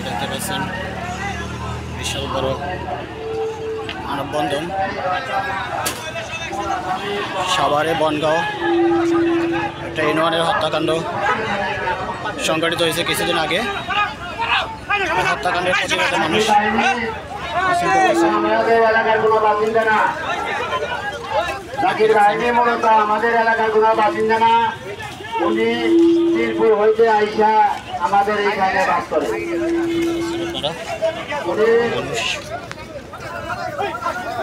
দেখতে পাচ্ছেন বিশাল বড় মানববন্ধন সাভারে বনগাঁও একটা ইউনিয়নের হত্যাকাণ্ড সংঘটিত হয়েছে কিছুদিন আগে। হত্যাকাণ্ডের প্রতিবাদে মানুষ জাকির বাহিনী মূলত আমাদের এলাকার কোনো বাসিন্দা না, উনি মিরপুর হইতে আইসা আমাদের এইখানে বাস করে। উনি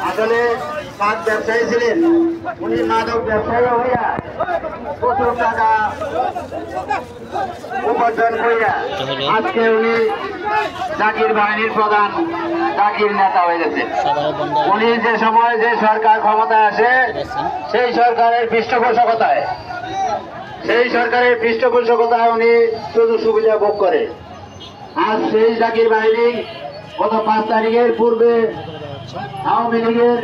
আসলে মাছ ব্যবসায়ী ছিলেন। উনি মাদক ব্যবসায়ী হইয়া প্রচুর টাকা উপার্জন করিয়া আজকে উনি জাকির বাহিনীর প্রধান, জাকির নেতা হয়ে গেছে। উনি যে সময় যে সরকার ক্ষমতায় আসে সেই সরকারের পৃষ্ঠপোষকতায় উনি শুধু সুবিধা ভোগ করে। আজ সেই জাকির বাহিনী গত 5 তারিখের পূর্বে আওয়ামী লীগের